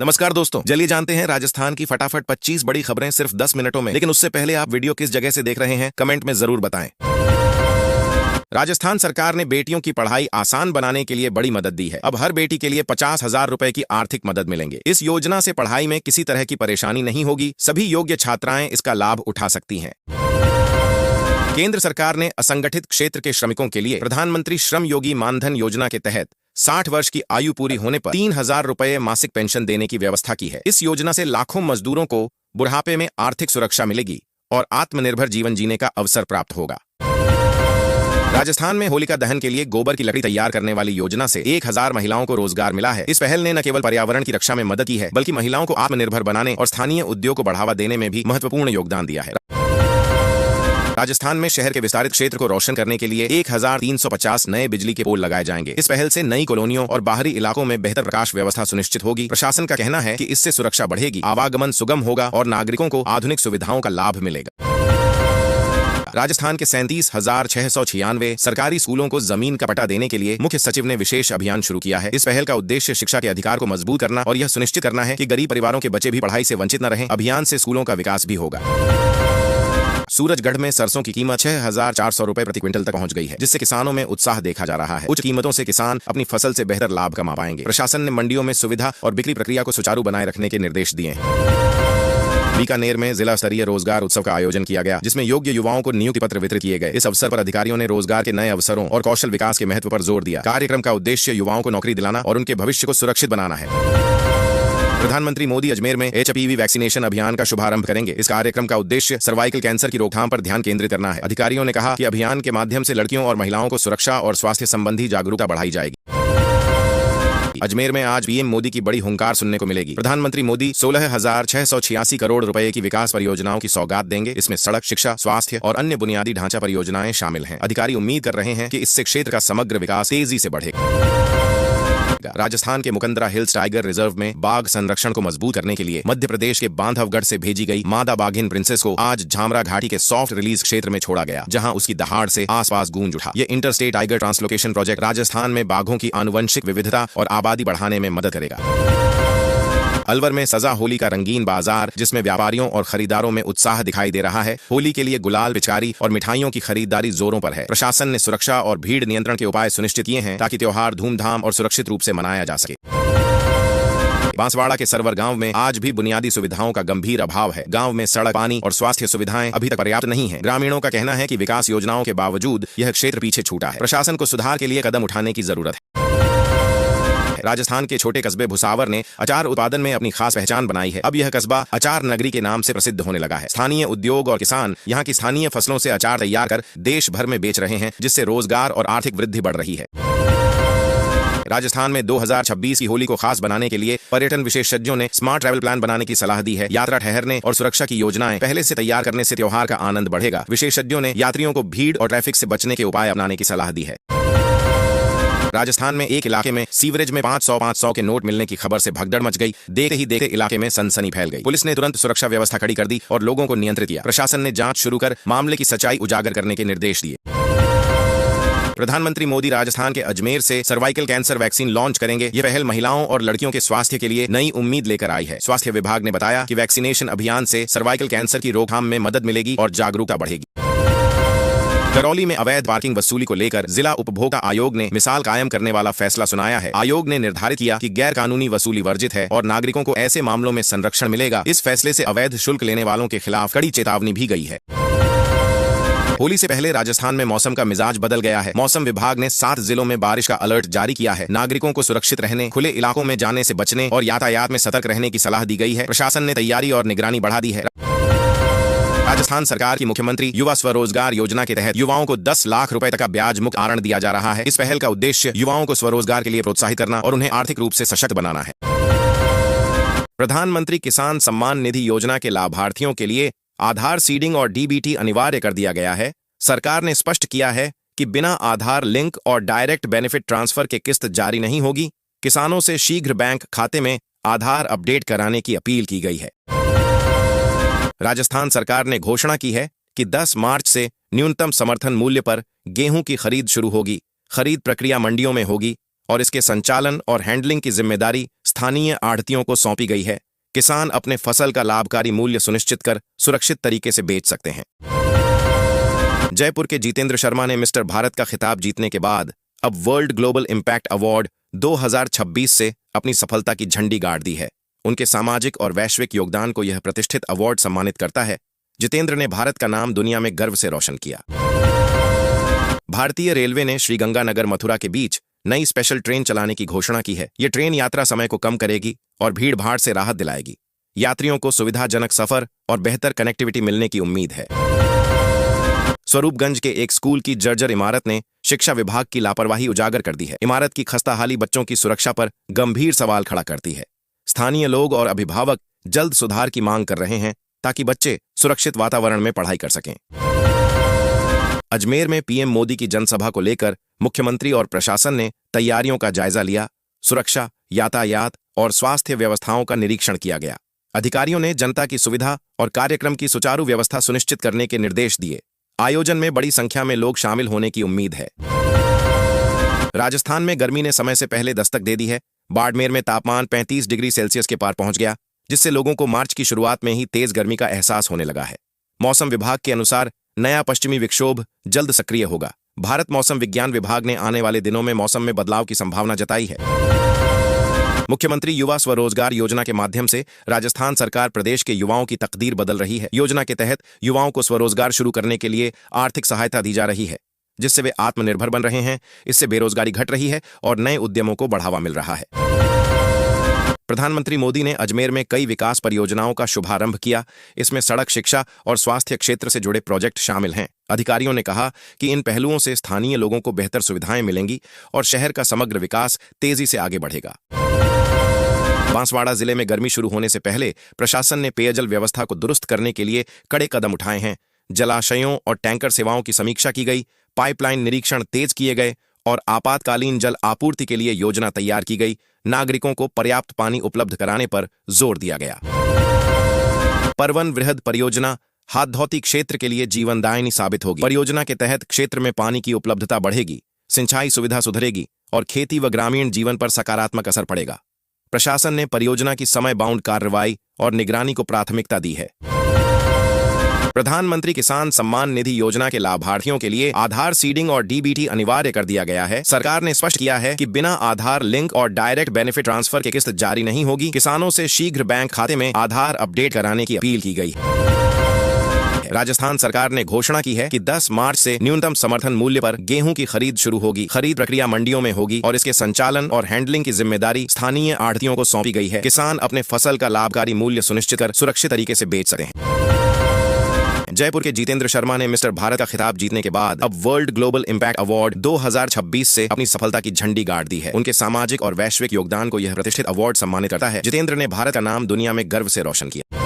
नमस्कार दोस्तों, चलिए जानते हैं राजस्थान की फटाफट 25 बड़ी खबरें सिर्फ 10 मिनटों में। लेकिन उससे पहले आप वीडियो किस जगह से देख रहे हैं कमेंट में जरूर बताएं। राजस्थान सरकार ने बेटियों की पढ़ाई आसान बनाने के लिए बड़ी मदद दी है। अब हर बेटी के लिए 50,000 रुपए की आर्थिक मदद मिलेंगे। इस योजना से पढ़ाई में किसी तरह की परेशानी नहीं होगी। सभी योग्य छात्राएं इसका लाभ उठा सकती हैं। केंद्र सरकार ने असंगठित क्षेत्र के श्रमिकों के लिए प्रधानमंत्री श्रम योगी मानधन योजना के तहत 60 वर्ष की आयु पूरी होने पर 3,000 रुपए मासिक पेंशन देने की व्यवस्था की है। इस योजना से लाखों मजदूरों को बुढ़ापे में आर्थिक सुरक्षा मिलेगी और आत्मनिर्भर जीवन जीने का अवसर प्राप्त होगा। राजस्थान में होलिका दहन के लिए गोबर की लकड़ी तैयार करने वाली योजना से 1,000 महिलाओं को रोजगार मिला है। इस पहल ने न केवल पर्यावरण की रक्षा में मदद की है, बल्कि महिलाओं को आत्मनिर्भर बनाने और स्थानीय उद्योग को बढ़ावा देने में भी महत्वपूर्ण योगदान दिया है। राजस्थान में शहर के विस्तारित क्षेत्र को रोशन करने के लिए 1,350 नए बिजली के पोल लगाए जाएंगे। इस पहल से नई कॉलोनियों और बाहरी इलाकों में बेहतर प्रकाश व्यवस्था सुनिश्चित होगी। प्रशासन का कहना है कि इससे सुरक्षा बढ़ेगी, आवागमन सुगम होगा और नागरिकों को आधुनिक सुविधाओं का लाभ मिलेगा। राजस्थान के 37,696 सरकारी स्कूलों को जमीन का पट्टा देने के लिए मुख्य सचिव ने विशेष अभियान शुरू किया है। इस पहल का उद्देश्य शिक्षा के अधिकार को मजबूत करना और यह सुनिश्चित करना है कि गरीब परिवारों के बच्चे भी पढ़ाई से वंचित न रहें। अभियान से स्कूलों का विकास भी होगा। सूरजगढ़ में सरसों की कीमत 6,400 रुपए प्रति क्विंटल तक पहुंच गई है, जिससे किसानों में उत्साह देखा जा रहा है। उच्च कीमतों से किसान अपनी फसल से बेहतर लाभ कमा पाएंगे। प्रशासन ने मंडियों में सुविधा और बिक्री प्रक्रिया को सुचारू बनाए रखने के निर्देश दिए हैं। बीकानेर में जिला स्तरीय रोजगार उत्सव का आयोजन किया गया, जिसमें योग्य युवाओं को नियुक्ति पत्र वितरित किए गए। इस अवसर पर अधिकारियों ने रोजगार के नए अवसरों और कौशल विकास के महत्व पर जोर दिया। कार्यक्रम का उद्देश्य युवाओं को नौकरी दिलाना और उनके भविष्य को सुरक्षित बनाना है। प्रधानमंत्री मोदी अजमेर में HPV वैक्सीनेशन अभियान का शुभारंभ करेंगे। इस कार्यक्रम का उद्देश्य सर्वाइकल कैंसर की रोकथाम पर ध्यान केंद्रित करना है। अधिकारियों ने कहा कि अभियान के माध्यम से लड़कियों और महिलाओं को सुरक्षा और स्वास्थ्य संबंधी जागरूकता बढ़ाई जाएगी। अजमेर में आज PM मोदी की बड़ी हुंकार सुनने को मिलेगी। प्रधानमंत्री मोदी 16,686 करोड़ रुपए की विकास परियोजनाओं की सौगात देंगे। इसमें सड़क, शिक्षा, स्वास्थ्य और अन्य बुनियादी ढांचा परियोजनाएं शामिल हैं। अधिकारी उम्मीद कर रहे हैं कि इससे क्षेत्र का समग्र विकास तेजी से बढ़ेगा। राजस्थान के मुकंदरा हिल्स टाइगर रिजर्व में बाघ संरक्षण को मजबूत करने के लिए मध्य प्रदेश के बांधवगढ़ से भेजी गई मादा बाघिन प्रिंसेस को आज झामरा घाटी के सॉफ्ट रिलीज क्षेत्र में छोड़ा गया, जहां उसकी दहाड़ से आसपास गूंज उठा। ये interstate tiger translocation project Rajasthan में बाघों की आनुवंशिक विविधता और आबादी बढ़ाने में मदद करेगा। अलवर में सजा होली का रंगीन बाजार, जिसमें व्यापारियों और खरीदारों में उत्साह दिखाई दे रहा है। होली के लिए गुलाल, पिचकारी और मिठाइयों की खरीदारी जोरों पर है। प्रशासन ने सुरक्षा और भीड़ नियंत्रण के उपाय सुनिश्चित किए हैं, ताकि त्योहार धूमधाम और सुरक्षित रूप से मनाया जा सके। बांसवाड़ा के सरवर गांव में आज भी बुनियादी सुविधाओं का गंभीर अभाव है। गांव में सड़क, पानी और स्वास्थ्य सुविधाएं अभी तक पर्याप्त नहीं है। ग्रामीणों का कहना है कि विकास योजनाओं के बावजूद यह क्षेत्र पीछे छूटा है। प्रशासन को सुधार के लिए कदम उठाने की जरूरत है। राजस्थान के छोटे कस्बे भुसावर ने अचार उत्पादन में अपनी खास पहचान बनाई है। अब यह कस्बा अचार नगरी के नाम से प्रसिद्ध होने लगा है। स्थानीय उद्योग और किसान यहाँ की स्थानीय फसलों से अचार तैयार कर देश भर में बेच रहे हैं, जिससे रोजगार और आर्थिक वृद्धि बढ़ रही है। राजस्थान में 2026 की होली को खास बनाने के लिए पर्यटन विशेषज्ञों ने स्मार्ट ट्रैवल प्लान बनाने की सलाह दी है। यात्रा, ठहरने और सुरक्षा की योजनाएं पहले से तैयार करने से त्योहार का आनंद बढ़ेगा। विशेषज्ञों ने यात्रियों को भीड़ और ट्रैफिक से बचने के उपाय अपनाने की सलाह दी है। राजस्थान में एक इलाके में सीवरेज में 500 के नोट मिलने की खबर से भगदड़ मच गई। देखते ही देखते इलाके में सनसनी फैल गई। पुलिस ने तुरंत सुरक्षा व्यवस्था खड़ी कर दी और लोगों को नियंत्रित किया। प्रशासन ने जांच शुरू कर मामले की सच्चाई उजागर करने के निर्देश दिए। प्रधानमंत्री मोदी राजस्थान के अजमेर से सर्वाइकल कैंसर वैक्सीन लॉन्च करेंगे। यह पहल महिलाओं और लड़कियों के स्वास्थ्य के लिए नई उम्मीद लेकर आई है। स्वास्थ्य विभाग ने बताया कि वैक्सीनेशन अभियान से सर्वाइकल कैंसर की रोकथाम में मदद मिलेगी और जागरूकता बढ़ेगी। करौली में अवैध पार्किंग वसूली को लेकर जिला उपभोक्ता आयोग ने मिसाल कायम करने वाला फैसला सुनाया है। आयोग ने निर्धारित किया कि गैर कानूनी वसूली वर्जित है और नागरिकों को ऐसे मामलों में संरक्षण मिलेगा। इस फैसले से अवैध शुल्क लेने वालों के खिलाफ कड़ी चेतावनी भी गई है। होली से पहले राजस्थान में मौसम का मिजाज बदल गया है। मौसम विभाग ने 7 जिलों में बारिश का अलर्ट जारी किया है। नागरिकों को सुरक्षित रहने, खुले इलाकों में जाने से बचने और यातायात में सतर्क रहने की सलाह दी गई है। प्रशासन ने तैयारी और निगरानी बढ़ा दी है। राजस्थान सरकार की मुख्यमंत्री युवा स्वरोजगार योजना के तहत युवाओं को 10 लाख रुपए तक का ब्याज मुक्त ऋण दिया जा रहा है। इस पहल का उद्देश्य युवाओं को स्वरोजगार के लिए प्रोत्साहित करना और उन्हें आर्थिक रूप से सशक्त बनाना है। प्रधानमंत्री किसान सम्मान निधि योजना के लाभार्थियों के लिए आधार सीडिंग और DBT अनिवार्य कर दिया गया है। सरकार ने स्पष्ट किया है कि बिना आधार लिंक और डायरेक्ट बेनिफिट ट्रांसफर के किस्त जारी नहीं होगी। किसानों से शीघ्र बैंक खाते में आधार अपडेट कराने की अपील की गई है। राजस्थान सरकार ने घोषणा की है कि 10 मार्च से न्यूनतम समर्थन मूल्य पर गेहूं की खरीद शुरू होगी। खरीद प्रक्रिया मंडियों में होगी और इसके संचालन और हैंडलिंग की जिम्मेदारी स्थानीय आढ़तियों को सौंपी गई है। किसान अपने फसल का लाभकारी मूल्य सुनिश्चित कर सुरक्षित तरीके से बेच सकते हैं। जयपुर के जितेंद्र शर्मा ने मिस्टर भारत का खिताब जीतने के बाद अब वर्ल्ड ग्लोबल इम्पैक्ट अवार्ड 2026 से अपनी सफलता की झंडी गाड़ दी है। उनके सामाजिक और वैश्विक योगदान को यह प्रतिष्ठित अवार्ड सम्मानित करता है। जितेंद्र ने भारत का नाम दुनिया में गर्व से रोशन किया। भारतीय रेलवे ने श्रीगंगानगर मथुरा के बीच नई स्पेशल ट्रेन चलाने की घोषणा की है। ये ट्रेन यात्रा समय को कम करेगी और भीड़ भाड़ से राहत दिलाएगी। यात्रियों को सुविधाजनक सफर और बेहतर कनेक्टिविटी मिलने की उम्मीद है। स्वरूपगंज के एक स्कूल की जर्जर इमारत ने शिक्षा विभाग की लापरवाही उजागर कर दी है। इमारत की खस्ताहाली बच्चों की सुरक्षा पर गंभीर सवाल खड़ा करती है। स्थानीय लोग और अभिभावक जल्द सुधार की मांग कर रहे हैं ताकि बच्चे सुरक्षित वातावरण में पढ़ाई कर सकें। अजमेर में पीएम मोदी की जनसभा को लेकर मुख्यमंत्री और प्रशासन ने तैयारियों का जायजा लिया। सुरक्षा, यातायात और स्वास्थ्य व्यवस्थाओं का निरीक्षण किया गया। अधिकारियों ने जनता की सुविधा और कार्यक्रम की सुचारू व्यवस्था सुनिश्चित करने के निर्देश दिए। आयोजन में बड़ी संख्या में लोग शामिल होने की उम्मीद है। राजस्थान में गर्मी ने समय से पहले दस्तक दे दी है। बाड़मेर में तापमान 35 डिग्री सेल्सियस के पार पहुंच गया, जिससे लोगों को मार्च की शुरुआत में ही तेज गर्मी का एहसास होने लगा है। मौसम विभाग के अनुसार नया पश्चिमी विक्षोभ जल्द सक्रिय होगा। भारत मौसम विज्ञान विभाग ने आने वाले दिनों में मौसम में बदलाव की संभावना जताई है। मुख्यमंत्री युवा स्वरोजगार योजना के माध्यम से राजस्थान सरकार प्रदेश के युवाओं की तकदीर बदल रही है। योजना के तहत युवाओं को स्वरोजगार शुरू करने के लिए आर्थिक सहायता दी जा रही है, जिससे वे आत्मनिर्भर बन रहे हैं। इससे बेरोजगारी घट रही है और नए उद्यमों को बढ़ावा मिल रहा है। प्रधानमंत्री मोदी ने अजमेर में कई विकास परियोजनाओं का शुभारंभ किया। इसमें सड़क, शिक्षा और स्वास्थ्य क्षेत्र से जुड़े प्रोजेक्ट शामिल हैं। अधिकारियों ने कहा कि इन पहलुओं से स्थानीय लोगों को बेहतर सुविधाएं मिलेंगी और शहर का समग्र विकास तेजी से आगे बढ़ेगा। बांसवाड़ा जिले में गर्मी शुरू होने से पहले प्रशासन ने पेयजल व्यवस्था को दुरुस्त करने के लिए कड़े कदम उठाए हैं। जलाशयों और टैंकर सेवाओं की समीक्षा की गई, पाइपलाइन निरीक्षण तेज किए गए और आपातकालीन जल आपूर्ति के लिए योजना तैयार की गई। नागरिकों को पर्याप्त पानी उपलब्ध कराने पर जोर दिया गया। परवन वृहद परियोजना हाथधौती क्षेत्र के लिए जीवनदायिनी साबित होगी। परियोजना के तहत क्षेत्र में पानी की उपलब्धता बढ़ेगी, सिंचाई सुविधा सुधरेगी और खेती व ग्रामीण जीवन पर सकारात्मक असर पड़ेगा। प्रशासन ने परियोजना की समय बाउंड कार्रवाई और निगरानी को प्राथमिकता दी है। प्रधानमंत्री किसान सम्मान निधि योजना के लाभार्थियों के लिए आधार सीडिंग और डीबीटी अनिवार्य कर दिया गया है। सरकार ने स्पष्ट किया है कि बिना आधार लिंक और डायरेक्ट बेनिफिट ट्रांसफर के किस्त जारी नहीं होगी। किसानों से शीघ्र बैंक खाते में आधार अपडेट कराने की अपील की गई है। राजस्थान सरकार ने घोषणा की है कि 10 मार्च से न्यूनतम समर्थन मूल्य पर गेहूं की खरीद शुरू होगी। खरीद प्रक्रिया मंडियों में होगी और इसके संचालन और हैंडलिंग की जिम्मेदारी स्थानीय आढ़तियों को सौंपी गई है। किसान अपने फसल का लाभकारी मूल्य सुनिश्चित कर सुरक्षित तरीके से बेच सकते हैं। जयपुर के जितेंद्र शर्मा ने मिस्टर भारत का खिताब जीतने के बाद अब वर्ल्ड ग्लोबल इम्पैक्ट अवार्ड 2026 से अपनी सफलता की झंडी गाड़ दी है। उनके सामाजिक और वैश्विक योगदान को यह प्रतिष्ठित अवार्ड सम्मानित करता है। जितेंद्र ने भारत का नाम दुनिया में गर्व से रोशन किया।